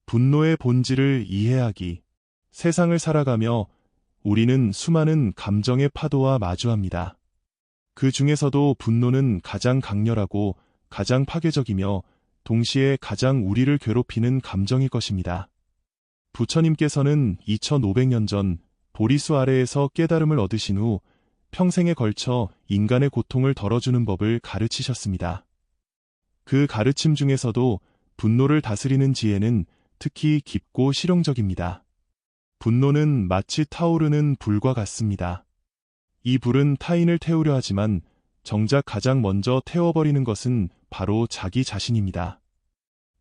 분노의 본질을 이해하기. 세상을 살아가며 우리는 수많은 감정의 파도와 마주합니다. 그 중에서도 분노는 가장 강렬하고 가장 파괴적이며 동시에 가장 우리를 괴롭히는 감정일 것입니다. 부처님께서는 2500년 전 보리수 아래에서 깨달음을 얻으신 후 평생에 걸쳐 인간의 고통을 덜어주는 법을 가르치셨습니다. 그 가르침 중에서도 분노를 다스리는 지혜는 특히 깊고 실용적입니다. 분노는 마치 타오르는 불과 같습니다. 이 불은 타인을 태우려 하지만 정작 가장 먼저 태워버리는 것은 바로 자기 자신입니다.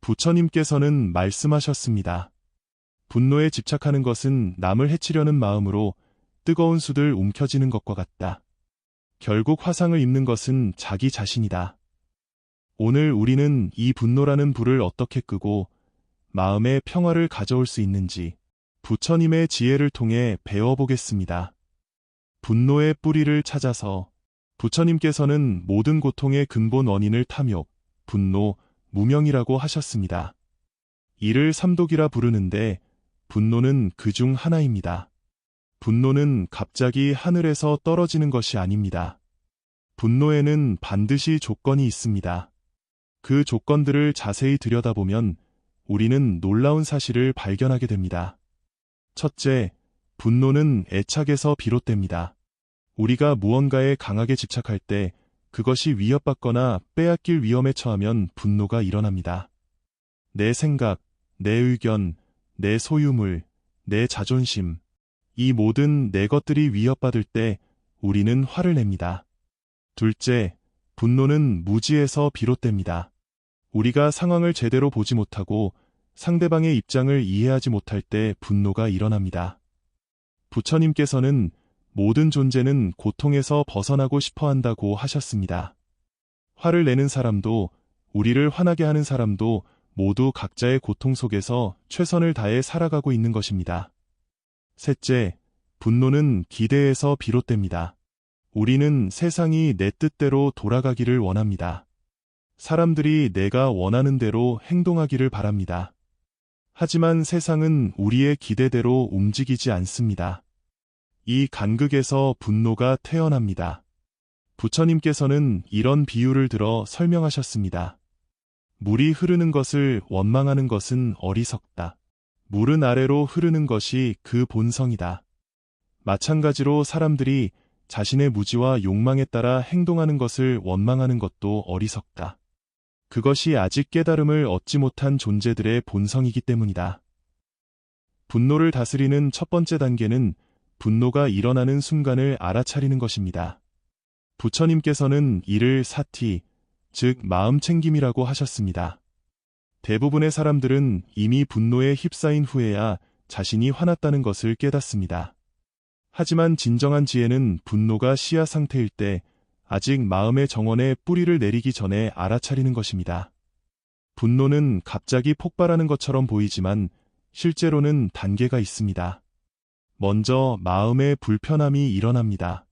부처님께서는 말씀하셨습니다. 분노에 집착하는 것은 남을 해치려는 마음으로 뜨거운 숯을 움켜쥐는 것과 같다. 결국 화상을 입는 것은 자기 자신이다. 오늘 우리는 이 분노라는 불을 어떻게 끄고 마음의 평화를 가져올 수 있는지 부처님의 지혜를 통해 배워보겠습니다. 분노의 뿌리를 찾아서. 부처님께서는 모든 고통의 근본 원인을 탐욕, 분노, 무명이라고 하셨습니다. 이를 삼독이라 부르는데 분노는 그 중 하나입니다. 분노는 갑자기 하늘에서 떨어지는 것이 아닙니다. 분노에는 반드시 조건이 있습니다. 그 조건들을 자세히 들여다보면 우리는 놀라운 사실을 발견하게 됩니다. 첫째, 분노는 애착에서 비롯됩니다. 우리가 무언가에 강하게 집착할 때 그것이 위협받거나 빼앗길 위험에 처하면 분노가 일어납니다. 내 생각, 내 의견, 내 소유물, 내 자존심, 이 모든 내 것들이 위협받을 때 우리는 화를 냅니다. 둘째, 분노는 무지에서 비롯됩니다. 우리가 상황을 제대로 보지 못하고 상대방의 입장을 이해하지 못할 때 분노가 일어납니다. 부처님께서는 모든 존재는 고통에서 벗어나고 싶어 한다고 하셨습니다. 화를 내는 사람도 우리를 화나게 하는 사람도 모두 각자의 고통 속에서 최선을 다해 살아가고 있는 것입니다. 셋째, 분노는 기대에서 비롯됩니다. 우리는 세상이 내 뜻대로 돌아가기를 원합니다. 사람들이 내가 원하는 대로 행동하기를 바랍니다. 하지만 세상은 우리의 기대대로 움직이지 않습니다. 이 간극에서 분노가 태어납니다. 부처님께서는 이런 비유를 들어 설명하셨습니다. 물이 흐르는 것을 원망하는 것은 어리석다. 물은 아래로 흐르는 것이 그 본성이다. 마찬가지로 사람들이 자신의 무지와 욕망에 따라 행동하는 것을 원망하는 것도 어리석다. 그것이 아직 깨달음을 얻지 못한 존재들의 본성이기 때문이다. 분노를 다스리는 첫 번째 단계는 분노가 일어나는 순간을 알아차리는 것입니다. 부처님께서는 이를 사티, 즉 마음 챙김이라고 하셨습니다. 대부분의 사람들은 이미 분노에 휩싸인 후에야 자신이 화났다는 것을 깨닫습니다. 하지만 진정한 지혜는 분노가 씨앗 상태일 때 아직 마음의 정원에 뿌리를 내리기 전에 알아차리는 것입니다. 분노는 갑자기 폭발하는 것처럼 보이지만 실제로는 단계가 있습니다. 먼저 마음의 불편함이 일어납니다.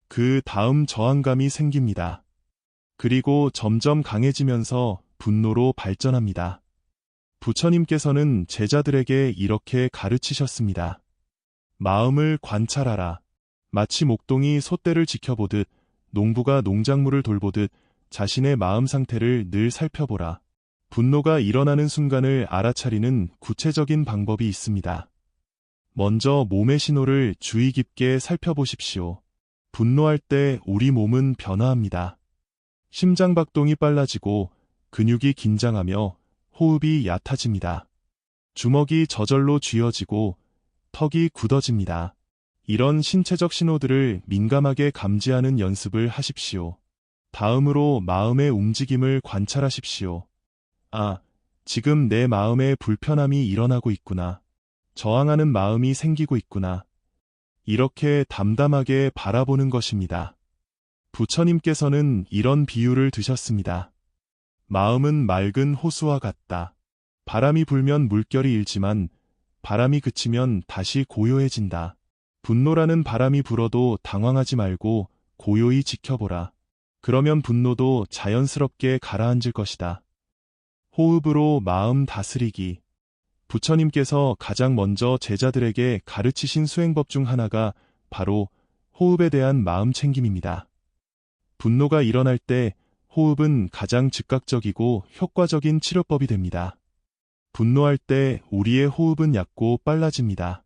그 다음 저항감이 생깁니다. 그리고 점점 강해지면서 분노로 발전합니다. 부처님께서는 제자들에게 이렇게 가르치셨습니다. 마음을 관찰하라. 마치 목동이 솥대를 지켜보듯 농부가 농작물을 돌보듯 자신의 마음 상태를 늘 살펴보라. 분노가 일어나는 순간을 알아차리는 구체적인 방법이 있습니다. 먼저 몸의 신호를 주의 깊게 살펴보십시오. 분노할 때 우리 몸은 변화합니다. 심장박동이 빨라지고 근육이 긴장하며 호흡이 얕아집니다. 주먹이 저절로 쥐어지고 턱이 굳어집니다. 이런 신체적 신호들을 민감하게 감지하는 연습을 하십시오. 다음으로 마음의 움직임을 관찰하십시오. 아, 지금 내 마음에 불편함이 일어나고 있구나. 저항하는 마음이 생기고 있구나. 이렇게 담담하게 바라보는 것입니다. 부처님께서는 이런 비유를 드셨습니다. 마음은 맑은 호수와 같다. 바람이 불면 물결이 일지만 바람이 그치면 다시 고요해진다. 분노라는 바람이 불어도 당황하지 말고 고요히 지켜보라. 그러면 분노도 자연스럽게 가라앉을 것이다. 호흡으로 마음 다스리기. 부처님께서 가장 먼저 제자들에게 가르치신 수행법 중 하나가 바로 호흡에 대한 마음 챙김입니다. 분노가 일어날 때 호흡은 가장 즉각적이고 효과적인 치료법이 됩니다. 분노할 때 우리의 호흡은 얕고 빨라집니다.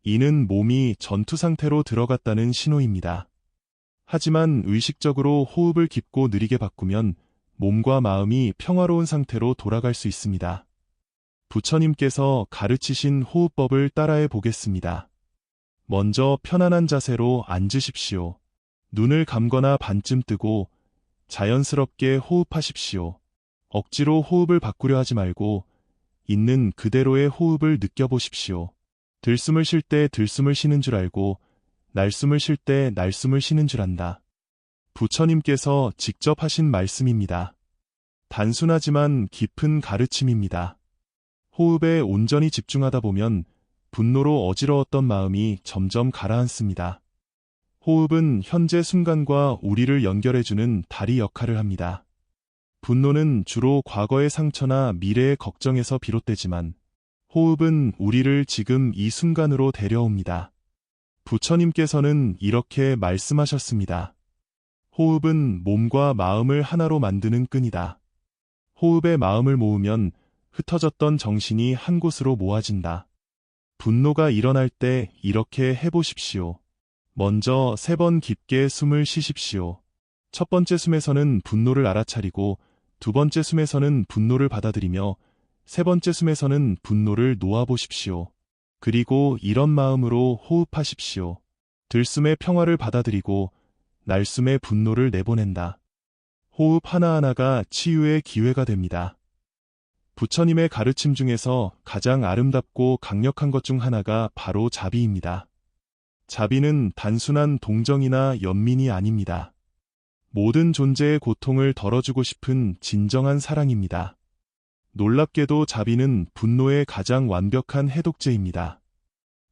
이는 몸이 전투 상태로 들어갔다는 신호입니다. 하지만 의식적으로 호흡을 깊고 느리게 바꾸면 몸과 마음이 평화로운 상태로 돌아갈 수 있습니다. 부처님께서 가르치신 호흡법을 따라해 보겠습니다. 먼저 편안한 자세로 앉으십시오. 눈을 감거나 반쯤 뜨고 자연스럽게 호흡하십시오. 억지로 호흡을 바꾸려 하지 말고 있는 그대로의 호흡을 느껴보십시오. 들숨을 쉴 때 들숨을 쉬는 줄 알고 날숨을 쉴 때 날숨을 쉬는 줄 안다. 부처님께서 직접 하신 말씀입니다. 단순하지만 깊은 가르침입니다. 호흡에 온전히 집중하다 보면 분노로 어지러웠던 마음이 점점 가라앉습니다. 호흡은 현재 순간과 우리를 연결해주는 다리 역할을 합니다. 분노는 주로 과거의 상처나 미래의 걱정에서 비롯되지만 호흡은 우리를 지금 이 순간으로 데려옵니다. 부처님께서는 이렇게 말씀하셨습니다. 호흡은 몸과 마음을 하나로 만드는 끈이다. 호흡에 마음을 모으면 흩어졌던 정신이 한 곳으로 모아진다. 분노가 일어날 때 이렇게 해보십시오. 먼저 3번 깊게 숨을 쉬십시오. 첫 번째 숨에서는 분노를 알아차리고 두 번째 숨에서는 분노를 받아들이며 세 번째 숨에서는 분노를 놓아보십시오. 그리고 이런 마음으로 호흡하십시오. 들숨의 평화를 받아들이고 날숨의 분노를 내보낸다. 호흡 하나하나가 치유의 기회가 됩니다. 부처님의 가르침 중에서 가장 아름답고 강력한 것 중 하나가 바로 자비입니다. 자비는 단순한 동정이나 연민이 아닙니다. 모든 존재의 고통을 덜어주고 싶은 진정한 사랑입니다. 놀랍게도 자비는 분노의 가장 완벽한 해독제입니다.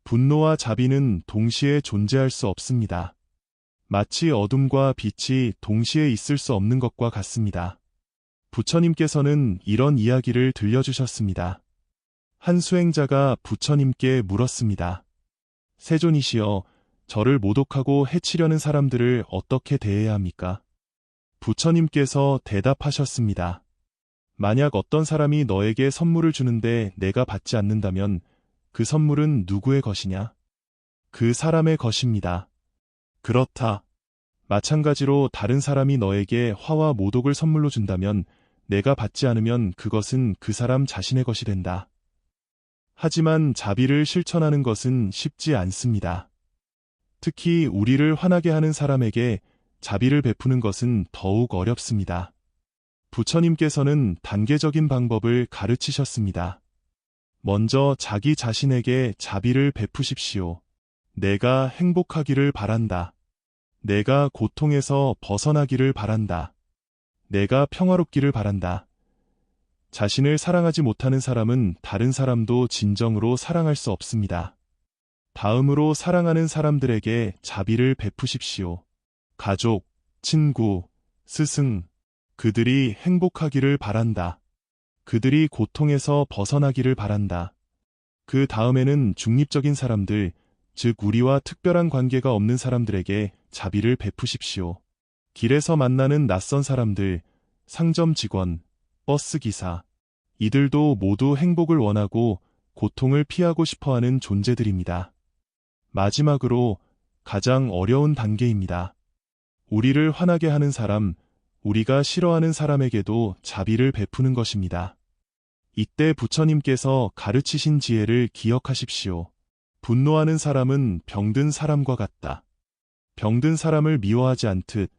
분노와 자비는 동시에 존재할 수 없습니다. 마치 어둠과 빛이 동시에 있을 수 없는 것과 같습니다. 부처님께서는 이런 이야기를 들려주셨습니다. 한 수행자가 부처님께 물었습니다. 세존이시여, 저를 모독하고 해치려는 사람들을 어떻게 대해야 합니까? 부처님께서 대답하셨습니다. 만약 어떤 사람이 너에게 선물을 주는데 내가 받지 않는다면 그 선물은 누구의 것이냐? 그 사람의 것입니다. 그렇다. 마찬가지로 다른 사람이 너에게 화와 모독을 선물로 준다면 내가 받지 않으면 그것은 그 사람 자신의 것이 된다. 하지만 자비를 실천하는 것은 쉽지 않습니다. 특히 우리를 화나게 하는 사람에게 자비를 베푸는 것은 더욱 어렵습니다. 부처님께서는 단계적인 방법을 가르치셨습니다. 먼저 자기 자신에게 자비를 베푸십시오. 내가 행복하기를 바란다. 내가 고통에서 벗어나기를 바란다. 내가 평화롭기를 바란다. 자신을 사랑하지 못하는 사람은 다른 사람도 진정으로 사랑할 수 없습니다. 다음으로 사랑하는 사람들에게 자비를 베푸십시오. 가족, 친구, 스승, 그들이 행복하기를 바란다. 그들이 고통에서 벗어나기를 바란다. 그 다음에는 중립적인 사람들, 즉 우리와 특별한 관계가 없는 사람들에게 자비를 베푸십시오. 길에서 만나는 낯선 사람들, 상점 직원, 버스 기사, 이들도 모두 행복을 원하고 고통을 피하고 싶어하는 존재들입니다. 마지막으로 가장 어려운 단계입니다. 우리를 화나게 하는 사람, 우리가 싫어하는 사람에게도 자비를 베푸는 것입니다. 이때 부처님께서 가르치신 지혜를 기억하십시오. 분노하는 사람은 병든 사람과 같다. 병든 사람을 미워하지 않듯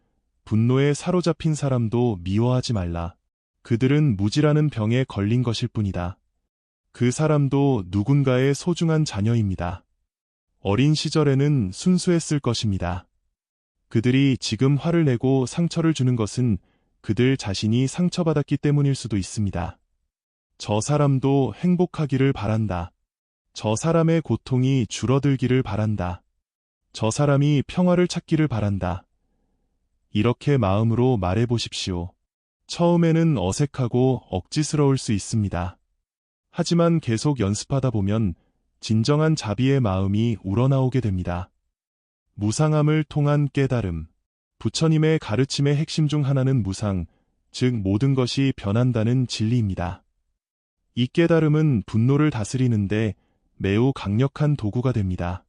분노에 사로잡힌 사람도 미워하지 말라. 그들은 무지라는 병에 걸린 것일 뿐이다. 그 사람도 누군가의 소중한 자녀입니다. 어린 시절에는 순수했을 것입니다. 그들이 지금 화를 내고 상처를 주는 것은 그들 자신이 상처받았기 때문일 수도 있습니다. 저 사람도 행복하기를 바란다. 저 사람의 고통이 줄어들기를 바란다. 저 사람이 평화를 찾기를 바란다. 이렇게 마음으로 말해보십시오. 처음에는 어색하고 억지스러울 수 있습니다. 하지만 계속 연습하다 보면 진정한 자비의 마음이 우러나오게 됩니다. 무상함을 통한 깨달음. 부처님의 가르침의 핵심 중 하나는 무상, 즉 모든 것이 변한다는 진리입니다. 이 깨달음은 분노를 다스리는데 매우 강력한 도구가 됩니다.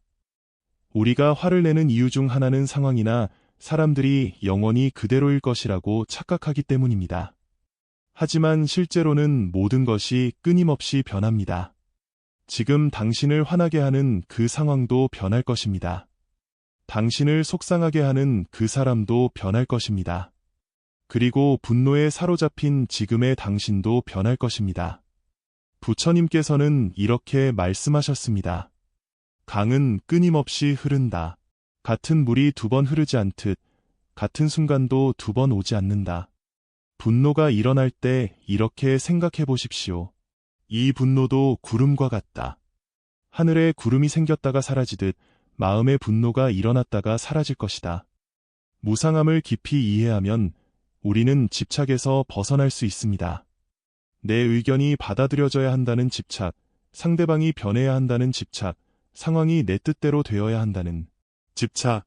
우리가 화를 내는 이유 중 하나는 상황이나 사람들이 영원히 그대로일 것이라고 착각하기 때문입니다. 하지만 실제로는 모든 것이 끊임없이 변합니다. 지금 당신을 화나게 하는 그 상황도 변할 것입니다. 당신을 속상하게 하는 그 사람도 변할 것입니다. 그리고 분노에 사로잡힌 지금의 당신도 변할 것입니다. 부처님께서는 이렇게 말씀하셨습니다. 강은 끊임없이 흐른다. 같은 물이 두 번 흐르지 않듯 같은 순간도 두 번 오지 않는다. 분노가 일어날 때 이렇게 생각해 보십시오. 이 분노도 구름과 같다. 하늘에 구름이 생겼다가 사라지듯 마음의 분노가 일어났다가 사라질 것이다. 무상함을 깊이 이해하면 우리는 집착에서 벗어날 수 있습니다. 내 의견이 받아들여져야 한다는 집착, 상대방이 변해야 한다는 집착, 상황이 내 뜻대로 되어야 한다는 집착.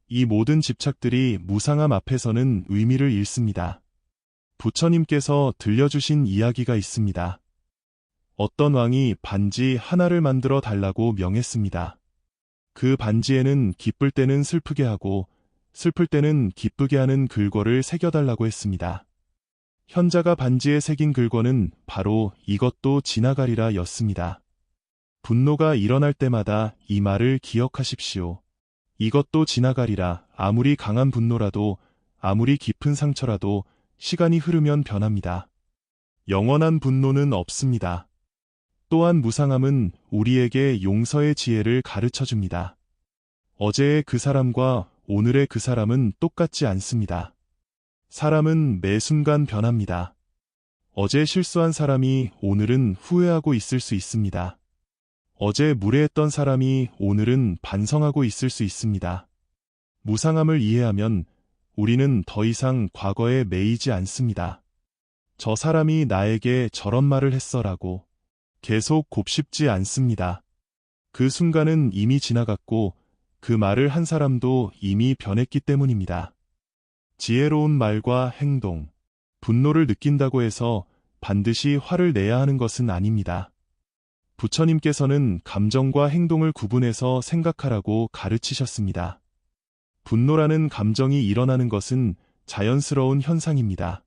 이 모든 집착들이 무상함 앞에서는 의미를 잃습니다. 부처님께서 들려주신 이야기가 있습니다. 어떤 왕이 반지 하나를 만들어 달라고 명했습니다. 그 반지에는 기쁠 때는 슬프게 하고 슬플 때는 기쁘게 하는 글귀를 새겨달라고 했습니다. 현자가 반지에 새긴 글귀는 바로 이것도 지나가리라 였습니다. 분노가 일어날 때마다 이 말을 기억하십시오. 이것도 지나가리라. 아무리 강한 분노라도, 아무리 깊은 상처라도 시간이 흐르면 변합니다. 영원한 분노는 없습니다. 또한 무상함은 우리에게 용서의 지혜를 가르쳐줍니다. 어제의 그 사람과 오늘의 그 사람은 똑같지 않습니다. 사람은 매 순간 변합니다. 어제 실수한 사람이 오늘은 후회하고 있을 수 있습니다. 어제 무례했던 사람이 오늘은 반성하고 있을 수 있습니다. 무상함을 이해하면 우리는 더 이상 과거에 매이지 않습니다. 저 사람이 나에게 저런 말을 했어라고 계속 곱씹지 않습니다. 그 순간은 이미 지나갔고 그 말을 한 사람도 이미 변했기 때문입니다. 지혜로운 말과 행동. 분노를 느낀다고 해서 반드시 화를 내야 하는 것은 아닙니다. 부처님께서는 감정과 행동을 구분해서 생각하라고 가르치셨습니다. 분노라는 감정이 일어나는 것은 자연스러운 현상입니다.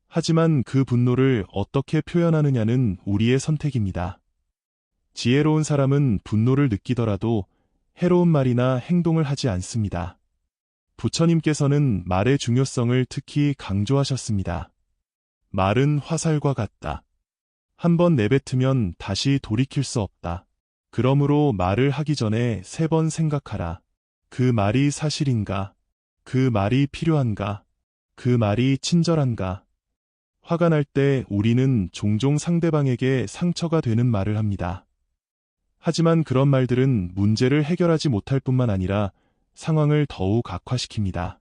하지만 그 분노를 어떻게 표현하느냐는 우리의 선택입니다. 지혜로운 사람은 분노를 느끼더라도 해로운 말이나 행동을 하지 않습니다. 부처님께서는 말의 중요성을 특히 강조하셨습니다. 말은 화살과 같다. 한번 내뱉으면 다시 돌이킬 수 없다. 그러므로 말을 하기 전에 3번 생각하라. 그 말이 사실인가? 그 말이 필요한가? 그 말이 친절한가? 화가 날 때 우리는 종종 상대방에게 상처가 되는 말을 합니다. 하지만 그런 말들은 문제를 해결하지 못할 뿐만 아니라 상황을 더욱 악화시킵니다.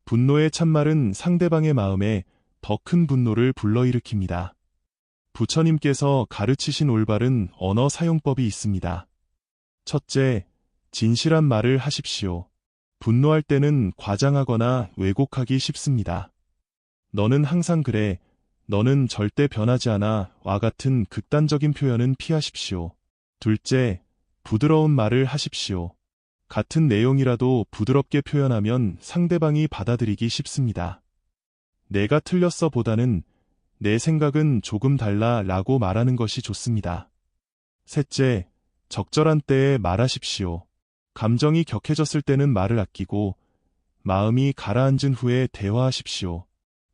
분노의 참말은 상대방의 마음에 더 큰 분노를 불러일으킵니다. 부처님께서 가르치신 올바른 언어 사용법이 있습니다. 첫째, 진실한 말을 하십시오. 분노할 때는 과장하거나 왜곡하기 쉽습니다. 너는 항상 그래, 너는 절대 변하지 않아 와 같은 극단적인 표현은 피하십시오. 둘째, 부드러운 말을 하십시오. 같은 내용이라도 부드럽게 표현하면 상대방이 받아들이기 쉽습니다. 내가 틀렸어 보다는 내 생각은 조금 달라 라고 말하는 것이 좋습니다. 셋째, 적절한 때에 말하십시오. 감정이 격해졌을 때는 말을 아끼고 마음이 가라앉은 후에 대화하십시오.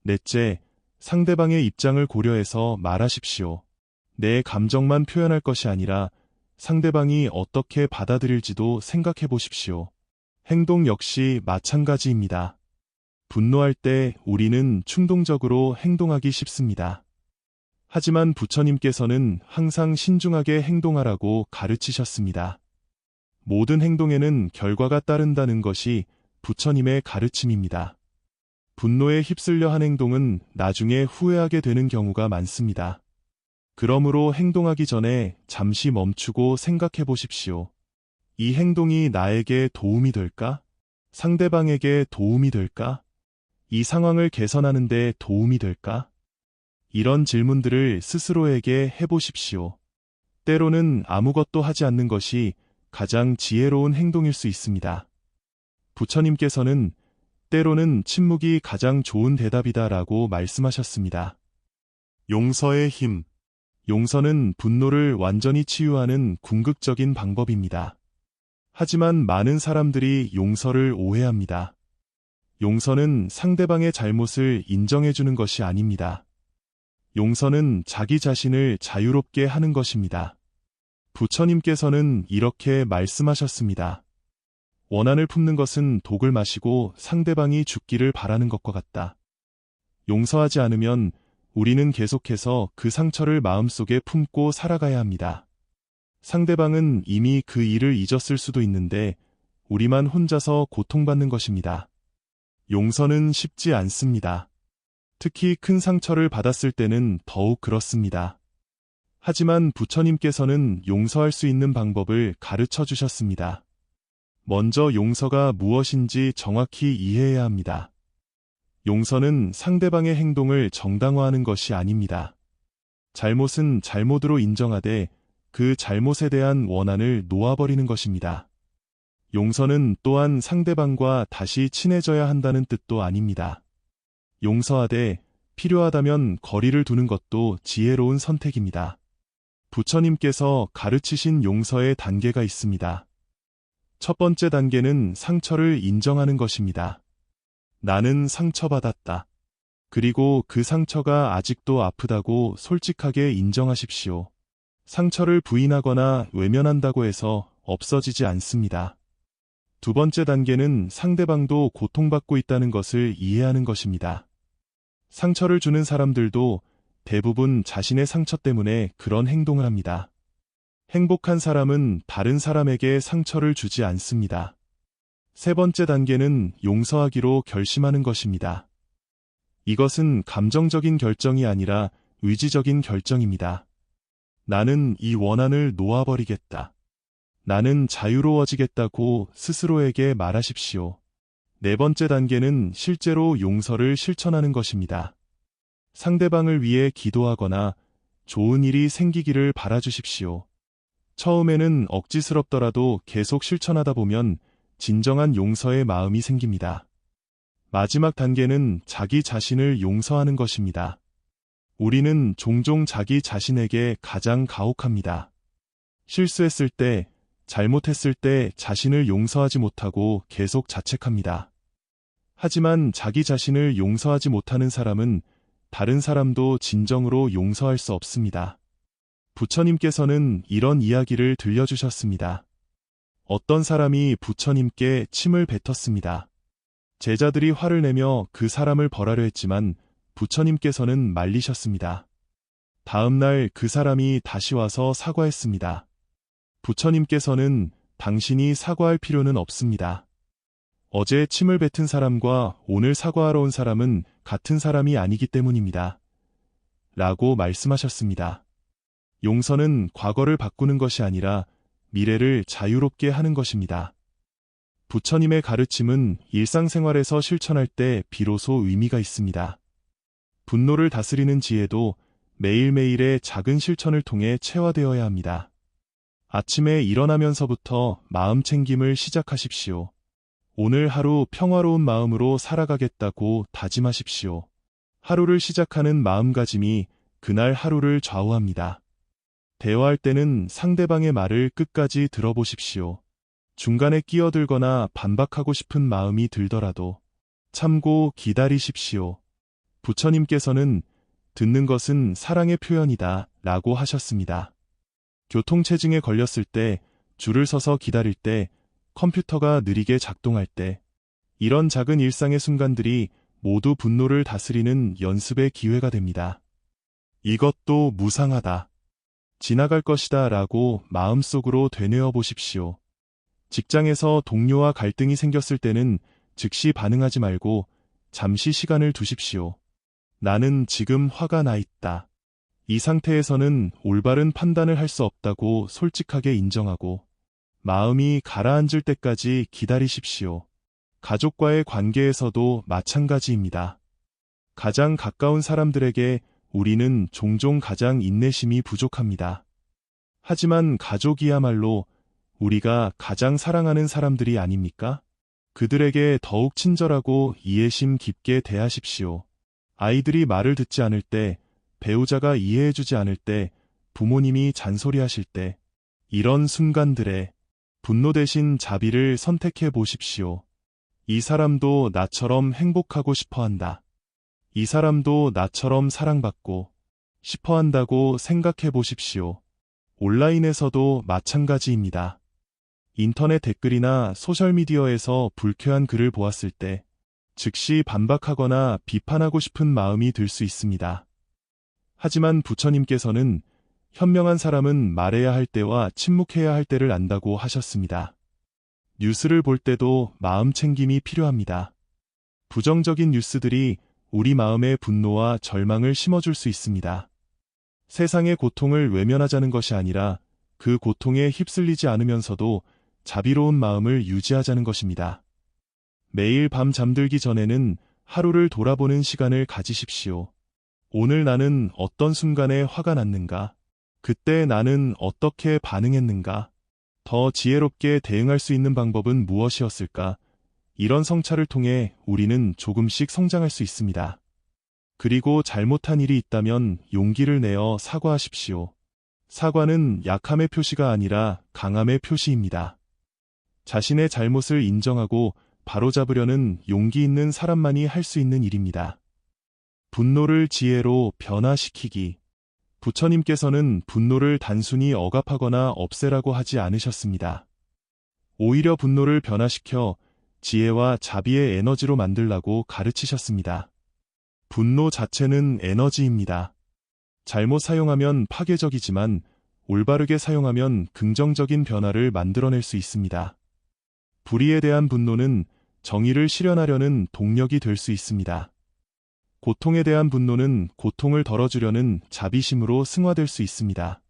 넷째, 상대방의 입장을 고려해서 말하십시오. 내 감정만 표현할 것이 아니라 상대방이 어떻게 받아들일지도 생각해 보십시오. 행동 역시 마찬가지입니다. 분노할 때 우리는 충동적으로 행동하기 쉽습니다. 하지만 부처님께서는 항상 신중하게 행동하라고 가르치셨습니다. 모든 행동에는 결과가 따른다는 것이 부처님의 가르침입니다. 분노에 휩쓸려 한 행동은 나중에 후회하게 되는 경우가 많습니다. 그러므로 행동하기 전에 잠시 멈추고 생각해 보십시오. 이 행동이 나에게 도움이 될까? 상대방에게 도움이 될까? 이 상황을 개선하는 데 도움이 될까? 이런 질문들을 스스로에게 해보십시오. 때로는 아무것도 하지 않는 것이 가장 지혜로운 행동일 수 있습니다. 부처님께서는 때로는 침묵이 가장 좋은 대답이다라고 말씀하셨습니다. 용서의 힘. 용서는 분노를 완전히 치유하는 궁극적인 방법입니다. 하지만 많은 사람들이 용서를 오해합니다. 용서는 상대방의 잘못을 인정해주는 것이 아닙니다. 용서는 자기 자신을 자유롭게 하는 것입니다. 부처님께서는 이렇게 말씀하셨습니다. 원한을 품는 것은 독을 마시고 상대방이 죽기를 바라는 것과 같다. 용서하지 않으면 우리는 계속해서 그 상처를 마음속에 품고 살아가야 합니다. 상대방은 이미 그 일을 잊었을 수도 있는데 우리만 혼자서 고통받는 것입니다. 용서는 쉽지 않습니다. 특히 큰 상처를 받았을 때는 더욱 그렇습니다. 하지만 부처님께서는 용서할 수 있는 방법을 가르쳐 주셨습니다. 먼저 용서가 무엇인지 정확히 이해해야 합니다. 용서는 상대방의 행동을 정당화하는 것이 아닙니다. 잘못은 잘못으로 인정하되 그 잘못에 대한 원한을 놓아버리는 것입니다. 용서는 또한 상대방과 다시 친해져야 한다는 뜻도 아닙니다. 용서하되 필요하다면 거리를 두는 것도 지혜로운 선택입니다. 부처님께서 가르치신 용서의 단계가 있습니다. 첫 번째 단계는 상처를 인정하는 것입니다. 나는 상처받았다. 그리고 그 상처가 아직도 아프다고 솔직하게 인정하십시오. 상처를 부인하거나 외면한다고 해서 없어지지 않습니다. 두 번째 단계는 상대방도 고통받고 있다는 것을 이해하는 것입니다. 상처를 주는 사람들도 대부분 자신의 상처 때문에 그런 행동을 합니다. 행복한 사람은 다른 사람에게 상처를 주지 않습니다. 세 번째 단계는 용서하기로 결심하는 것입니다. 이것은 감정적인 결정이 아니라 의지적인 결정입니다. 나는 이 원한을 놓아버리겠다. 나는 자유로워지겠다고 스스로에게 말하십시오. 네 번째 단계는 실제로 용서를 실천하는 것입니다. 상대방을 위해 기도하거나 좋은 일이 생기기를 바라주십시오. 처음에는 억지스럽더라도 계속 실천하다 보면 진정한 용서의 마음이 생깁니다. 마지막 단계는 자기 자신을 용서하는 것입니다. 우리는 종종 자기 자신에게 가장 가혹합니다. 실수했을 때, 잘못했을 때 자신을 용서하지 못하고 계속 자책합니다. 하지만 자기 자신을 용서하지 못하는 사람은 다른 사람도 진정으로 용서할 수 없습니다. 부처님께서는 이런 이야기를 들려주셨습니다. 어떤 사람이 부처님께 침을 뱉었습니다. 제자들이 화를 내며 그 사람을 벌하려 했지만 부처님께서는 말리셨습니다. 다음 날 그 사람이 다시 와서 사과했습니다. 부처님께서는 당신이 사과할 필요는 없습니다. 어제 침을 뱉은 사람과 오늘 사과하러 온 사람은 같은 사람이 아니기 때문입니다. 라고 말씀하셨습니다. 용서는 과거를 바꾸는 것이 아니라 미래를 자유롭게 하는 것입니다. 부처님의 가르침은 일상생활에서 실천할 때 비로소 의미가 있습니다. 분노를 다스리는 지혜도 매일매일의 작은 실천을 통해 체화되어야 합니다. 아침에 일어나면서부터 마음 챙김을 시작하십시오. 오늘 하루 평화로운 마음으로 살아가겠다고 다짐하십시오. 하루를 시작하는 마음가짐이 그날 하루를 좌우합니다. 대화할 때는 상대방의 말을 끝까지 들어보십시오. 중간에 끼어들거나 반박하고 싶은 마음이 들더라도 참고 기다리십시오. 부처님께서는 듣는 것은 사랑의 표현이다 라고 하셨습니다. 교통체증에 걸렸을 때, 줄을 서서 기다릴 때, 컴퓨터가 느리게 작동할 때, 이런 작은 일상의 순간들이 모두 분노를 다스리는 연습의 기회가 됩니다. 이것도 무상하다. 지나갈 것이다 라고 마음속으로 되뇌어 보십시오. 직장에서 동료와 갈등이 생겼을 때는 즉시 반응하지 말고 잠시 시간을 두십시오. 나는 지금 화가 나 있다. 이 상태에서는 올바른 판단을 할 수 없다고 솔직하게 인정하고 마음이 가라앉을 때까지 기다리십시오. 가족과의 관계에서도 마찬가지입니다. 가장 가까운 사람들에게 우리는 종종 가장 인내심이 부족합니다. 하지만 가족이야말로 우리가 가장 사랑하는 사람들이 아닙니까? 그들에게 더욱 친절하고 이해심 깊게 대하십시오. 아이들이 말을 듣지 않을 때, 배우자가 이해해주지 않을 때, 부모님이 잔소리하실 때, 이런 순간들에 분노 대신 자비를 선택해 보십시오. 이 사람도 나처럼 행복하고 싶어 한다. 이 사람도 나처럼 사랑받고 싶어 한다고 생각해 보십시오. 온라인에서도 마찬가지입니다. 인터넷 댓글이나 소셜미디어에서 불쾌한 글을 보았을 때 즉시 반박하거나 비판하고 싶은 마음이 들 수 있습니다. 하지만 부처님께서는 현명한 사람은 말해야 할 때와 침묵해야 할 때를 안다고 하셨습니다. 뉴스를 볼 때도 마음 챙김이 필요합니다. 부정적인 뉴스들이 우리 마음에 분노와 절망을 심어줄 수 있습니다. 세상의 고통을 외면하자는 것이 아니라 그 고통에 휩쓸리지 않으면서도 자비로운 마음을 유지하자는 것입니다. 매일 밤 잠들기 전에는 하루를 돌아보는 시간을 가지십시오. 오늘 나는 어떤 순간에 화가 났는가? 그때 나는 어떻게 반응했는가? 더 지혜롭게 대응할 수 있는 방법은 무엇이었을까? 이런 성찰을 통해 우리는 조금씩 성장할 수 있습니다. 그리고 잘못한 일이 있다면 용기를 내어 사과하십시오. 사과는 약함의 표시가 아니라 강함의 표시입니다. 자신의 잘못을 인정하고 바로잡으려는 용기 있는 사람만이 할 수 있는 일입니다. 분노를 지혜로 변화시키기. 부처님께서는 분노를 단순히 억압하거나 없애라고 하지 않으셨습니다. 오히려 분노를 변화시켜 지혜와 자비의 에너지로 만들라고 가르치셨습니다. 분노 자체는 에너지입니다. 잘못 사용하면 파괴적이지만 올바르게 사용하면 긍정적인 변화를 만들어낼 수 있습니다. 불의에 대한 분노는 정의를 실현하려는 동력이 될 수 있습니다. 고통에 대한 분노는 고통을 덜어주려는 자비심으로 승화될 수 있습니다.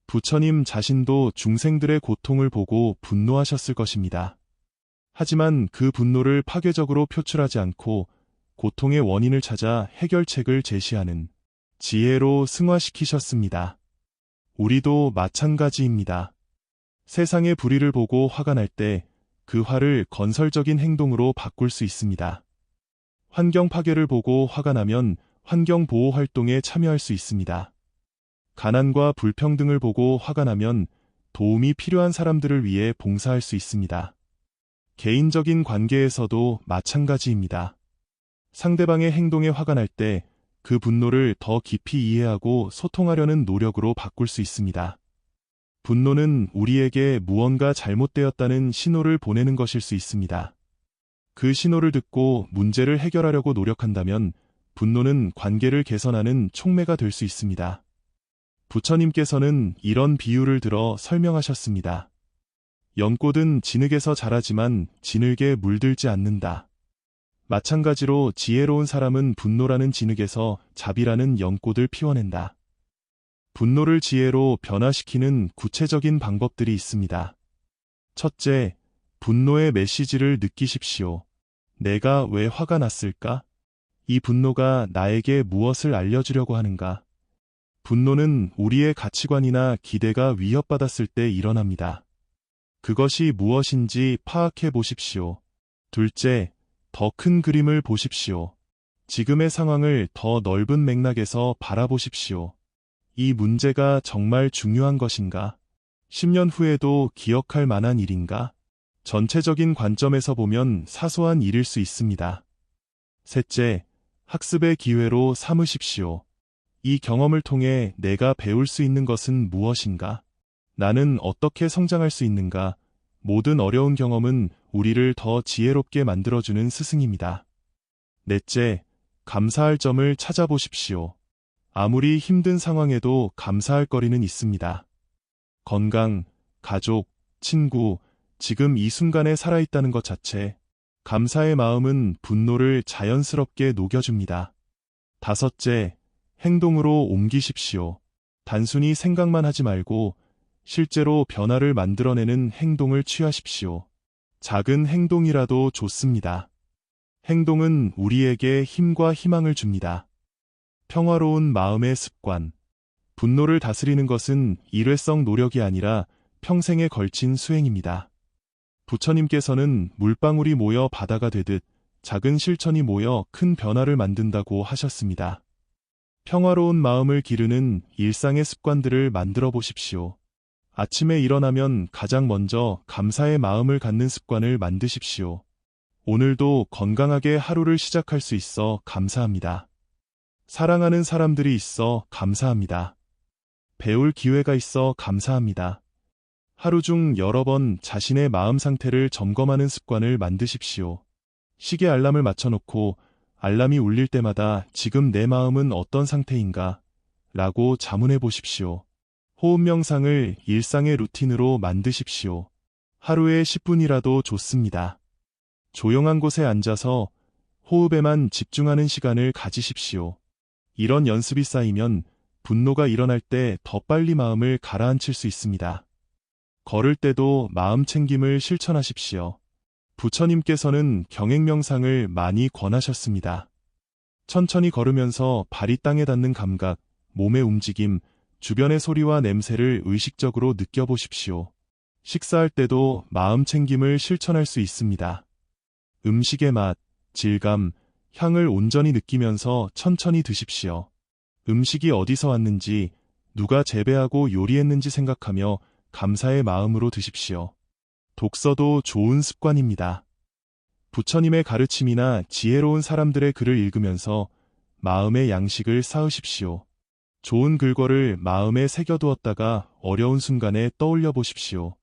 부처님 자신도 중생들의 고통을 보고 분노하셨을 것입니다. 하지만 그 분노를 파괴적으로 표출하지 않고 고통의 원인을 찾아 해결책을 제시하는 지혜로 승화시키셨습니다. 우리도 마찬가지입니다. 세상의 불의를 보고 화가 날 때 그 화를 건설적인 행동으로 바꿀 수 있습니다. 환경 파괴를 보고 화가 나면 환경 보호 활동에 참여할 수 있습니다. 가난과 불평등을 보고 화가 나면 도움이 필요한 사람들을 위해 봉사할 수 있습니다. 개인적인 관계에서도 마찬가지입니다. 상대방의 행동에 화가 날 때 그 분노를 더 깊이 이해하고 소통하려는 노력으로 바꿀 수 있습니다. 분노는 우리에게 무언가 잘못되었다는 신호를 보내는 것일 수 있습니다. 그 신호를 듣고 문제를 해결하려고 노력한다면 분노는 관계를 개선하는 촉매가 될 수 있습니다. 부처님께서는 이런 비유를 들어 설명하셨습니다. 연꽃은 진흙에서 자라지만 진흙에 물들지 않는다. 마찬가지로 지혜로운 사람은 분노라는 진흙에서 자비라는 연꽃을 피워낸다. 분노를 지혜로 변화시키는 구체적인 방법들이 있습니다. 첫째, 분노의 메시지를 느끼십시오. 내가 왜 화가 났을까? 이 분노가 나에게 무엇을 알려주려고 하는가? 분노는 우리의 가치관이나 기대가 위협받았을 때 일어납니다. 그것이 무엇인지 파악해 보십시오. 둘째, 더 큰 그림을 보십시오. 지금의 상황을 더 넓은 맥락에서 바라보십시오. 이 문제가 정말 중요한 것인가? 10년 후에도 기억할 만한 일인가? 전체적인 관점에서 보면 사소한 일일 수 있습니다. 셋째, 학습의 기회로 삼으십시오. 이 경험을 통해 내가 배울 수 있는 것은 무엇인가? 나는 어떻게 성장할 수 있는가? 모든 어려운 경험은 우리를 더 지혜롭게 만들어주는 스승입니다. 넷째, 감사할 점을 찾아보십시오. 아무리 힘든 상황에도 감사할 거리는 있습니다. 건강, 가족, 친구, 지금 이 순간에 살아있다는 것 자체, 감사의 마음은 분노를 자연스럽게 녹여줍니다. 다섯째, 행동으로 옮기십시오. 단순히 생각만 하지 말고 실제로 변화를 만들어내는 행동을 취하십시오. 작은 행동이라도 좋습니다. 행동은 우리에게 힘과 희망을 줍니다. 평화로운 마음의 습관. 분노를 다스리는 것은 일회성 노력이 아니라 평생에 걸친 수행입니다. 부처님께서는 물방울이 모여 바다가 되듯 작은 실천이 모여 큰 변화를 만든다고 하셨습니다. 평화로운 마음을 기르는 일상의 습관들을 만들어 보십시오. 아침에 일어나면 가장 먼저 감사의 마음을 갖는 습관을 만드십시오. 오늘도 건강하게 하루를 시작할 수 있어 감사합니다. 사랑하는 사람들이 있어 감사합니다. 배울 기회가 있어 감사합니다. 하루 중 여러 번 자신의 마음 상태를 점검하는 습관을 만드십시오. 시계 알람을 맞춰놓고 알람이 울릴 때마다 지금 내 마음은 어떤 상태인가? 라고 자문해 보십시오. 호흡 명상을 일상의 루틴으로 만드십시오. 하루에 10분이라도 좋습니다. 조용한 곳에 앉아서 호흡에만 집중하는 시간을 가지십시오. 이런 연습이 쌓이면 분노가 일어날 때 더 빨리 마음을 가라앉힐 수 있습니다. 걸을 때도 마음 챙김을 실천하십시오. 부처님께서는 경행명상을 많이 권하셨습니다. 천천히 걸으면서 발이 땅에 닿는 감각, 몸의 움직임, 주변의 소리와 냄새를 의식적으로 느껴보십시오. 식사할 때도 마음 챙김을 실천할 수 있습니다. 음식의 맛, 질감, 향을 온전히 느끼면서 천천히 드십시오. 음식이 어디서 왔는지, 누가 재배하고 요리했는지 생각하며 감사의 마음으로 드십시오. 독서도 좋은 습관입니다. 부처님의 가르침이나 지혜로운 사람들의 글을 읽으면서 마음의 양식을 쌓으십시오. 좋은 글거를 마음에 새겨두었다가 어려운 순간에 떠올려 보십시오.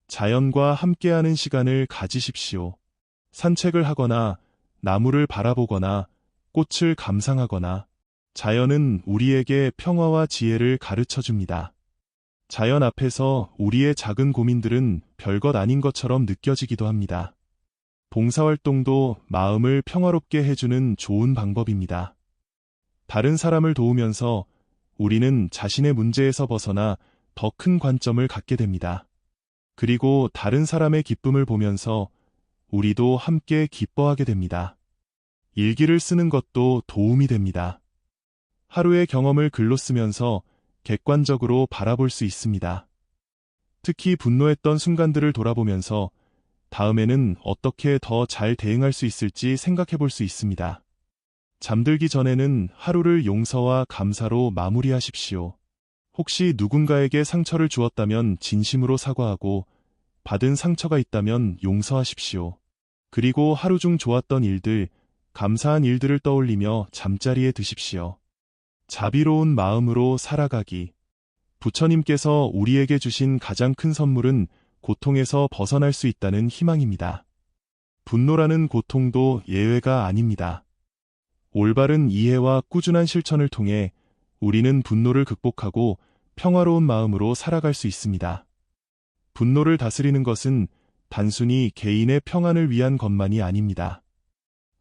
자연과 함께하는 시간을 가지십시오. 산책을 하거나 나무를 바라보거나 꽃을 감상하거나 자연은 우리에게 평화와 지혜를 가르쳐 줍니다. 자연 앞에서 우리의 작은 고민들은 별것 아닌 것처럼 느껴지기도 합니다. 봉사활동도 마음을 평화롭게 해주는 좋은 방법입니다. 다른 사람을 도우면서 우리는 자신의 문제에서 벗어나 더 큰 관점을 갖게 됩니다. 그리고 다른 사람의 기쁨을 보면서 우리도 함께 기뻐하게 됩니다. 일기를 쓰는 것도 도움이 됩니다. 하루의 경험을 글로 쓰면서 객관적으로 바라볼 수 있습니다. 특히 분노했던 순간들을 돌아보면서 다음에는 어떻게 더 잘 대응할 수 있을지 생각해 볼 수 있습니다. 잠들기 전에는 하루를 용서와 감사로 마무리하십시오. 혹시 누군가에게 상처를 주었다면 진심으로 사과하고 받은 상처가 있다면 용서하십시오. 그리고 하루 중 좋았던 일들, 감사한 일들을 떠올리며 잠자리에 드십시오. 자비로운 마음으로 살아가기. 부처님께서 우리에게 주신 가장 큰 선물은 고통에서 벗어날 수 있다는 희망입니다. 분노라는 고통도 예외가 아닙니다. 올바른 이해와 꾸준한 실천을 통해 우리는 분노를 극복하고 평화로운 마음으로 살아갈 수 있습니다. 분노를 다스리는 것은 단순히 개인의 평안을 위한 것만이 아닙니다.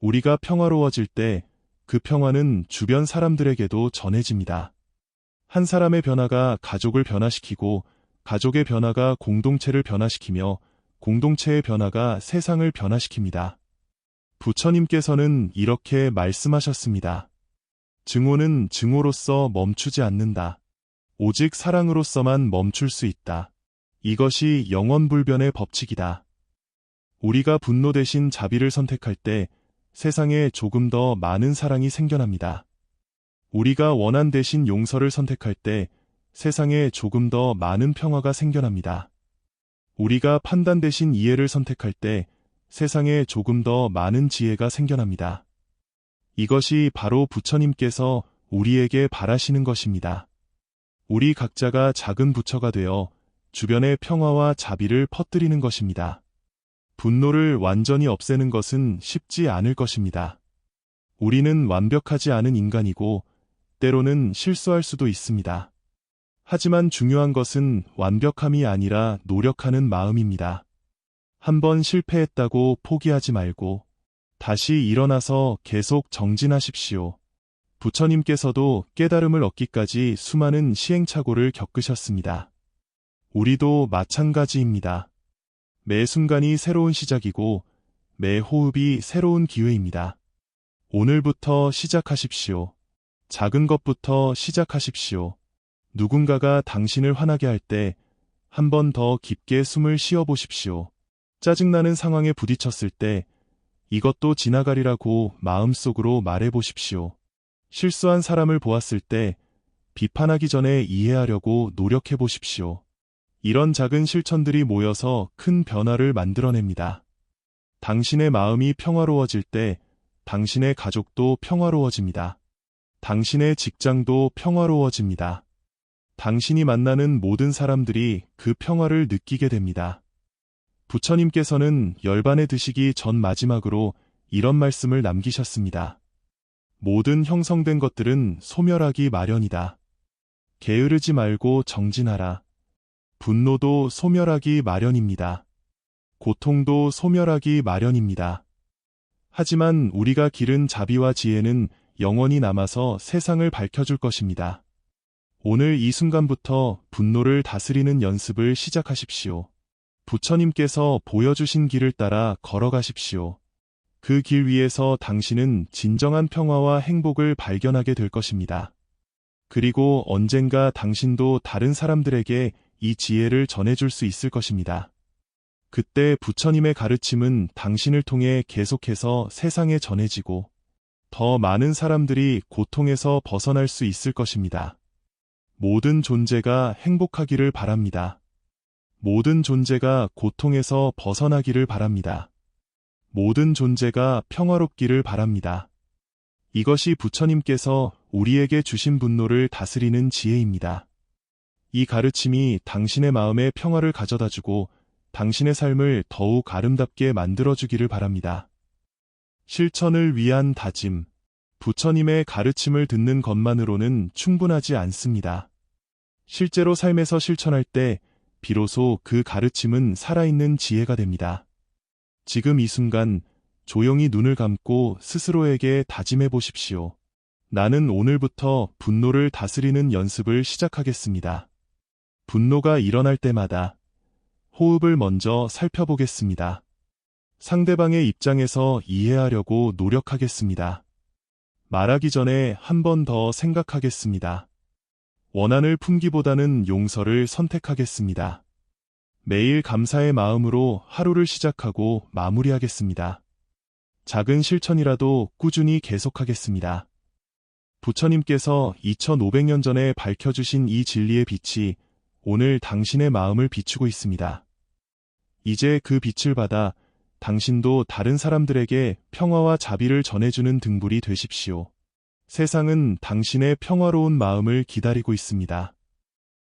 우리가 평화로워질 때 그 평화는 주변 사람들에게도 전해집니다. 한 사람의 변화가 가족을 변화시키고 가족의 변화가 공동체를 변화시키며 공동체의 변화가 세상을 변화시킵니다. 부처님께서는 이렇게 말씀하셨습니다. 증오는 증오로서 멈추지 않는다. 오직 사랑으로서만 멈출 수 있다. 이것이 영원불변의 법칙이다. 우리가 분노 대신 자비를 선택할 때 세상에 조금 더 많은 사랑이 생겨납니다. 우리가 원한 대신 용서를 선택할 때 세상에 조금 더 많은 평화가 생겨납니다. 우리가 판단 대신 이해를 선택할 때 세상에 조금 더 많은 지혜가 생겨납니다. 이것이 바로 부처님께서 우리에게 바라시는 것입니다. 우리 각자가 작은 부처가 되어 주변의 평화와 자비를 퍼뜨리는 것입니다. 분노를 완전히 없애는 것은 쉽지 않을 것입니다. 우리는 완벽하지 않은 인간이고 때로는 실수할 수도 있습니다. 하지만 중요한 것은 완벽함이 아니라 노력하는 마음입니다. 한번 실패했다고 포기하지 말고 다시 일어나서 계속 정진하십시오. 부처님께서도 깨달음을 얻기까지 수많은 시행착오를 겪으셨습니다. 우리도 마찬가지입니다. 매 순간이 새로운 시작이고 매 호흡이 새로운 기회입니다. 오늘부터 시작하십시오. 작은 것부터 시작하십시오. 누군가가 당신을 화나게 할 때 한 번 더 깊게 숨을 쉬어 보십시오. 짜증나는 상황에 부딪혔을 때 이것도 지나가리라고 마음속으로 말해 보십시오. 실수한 사람을 보았을 때 비판하기 전에 이해하려고 노력해 보십시오. 이런 작은 실천들이 모여서 큰 변화를 만들어냅니다. 당신의 마음이 평화로워질 때 당신의 가족도 평화로워집니다. 당신의 직장도 평화로워집니다. 당신이 만나는 모든 사람들이 그 평화를 느끼게 됩니다. 부처님께서는 열반에 드시기 전 마지막으로 이런 말씀을 남기셨습니다. 모든 형성된 것들은 소멸하기 마련이다. 게으르지 말고 정진하라. 분노도 소멸하기 마련입니다. 고통도 소멸하기 마련입니다. 하지만 우리가 기른 자비와 지혜는 영원히 남아서 세상을 밝혀줄 것입니다. 오늘 이 순간부터 분노를 다스리는 연습을 시작하십시오. 부처님께서 보여주신 길을 따라 걸어가십시오. 그 길 위에서 당신은 진정한 평화와 행복을 발견하게 될 것입니다. 그리고 언젠가 당신도 다른 사람들에게 이 지혜를 전해줄 수 있을 것입니다. 그때 부처님의 가르침은 당신을 통해 계속해서 세상에 전해지고 더 많은 사람들이 고통에서 벗어날 수 있을 것입니다. 모든 존재가 행복하기를 바랍니다. 모든 존재가 고통에서 벗어나기를 바랍니다. 모든 존재가 평화롭기를 바랍니다. 이것이 부처님께서 우리에게 주신 분노를 다스리는 지혜입니다. 이 가르침이 당신의 마음에 평화를 가져다주고 당신의 삶을 더욱 아름답게 만들어주기를 바랍니다. 실천을 위한 다짐. 부처님의 가르침을 듣는 것만으로는 충분하지 않습니다. 실제로 삶에서 실천할 때 비로소 그 가르침은 살아있는 지혜가 됩니다. 지금 이 순간 조용히 눈을 감고 스스로에게 다짐해 보십시오. 나는 오늘부터 분노를 다스리는 연습을 시작하겠습니다. 분노가 일어날 때마다 호흡을 먼저 살펴보겠습니다. 상대방의 입장에서 이해하려고 노력하겠습니다. 말하기 전에 한 번 더 생각하겠습니다. 원한을 품기보다는 용서를 선택하겠습니다. 매일 감사의 마음으로 하루를 시작하고 마무리하겠습니다. 작은 실천이라도 꾸준히 계속하겠습니다. 부처님께서 2500년 전에 밝혀주신 이 진리의 빛이 오늘 당신의 마음을 비추고 있습니다. 이제 그 빛을 받아 당신도 다른 사람들에게 평화와 자비를 전해주는 등불이 되십시오. 세상은 당신의 평화로운 마음을 기다리고 있습니다.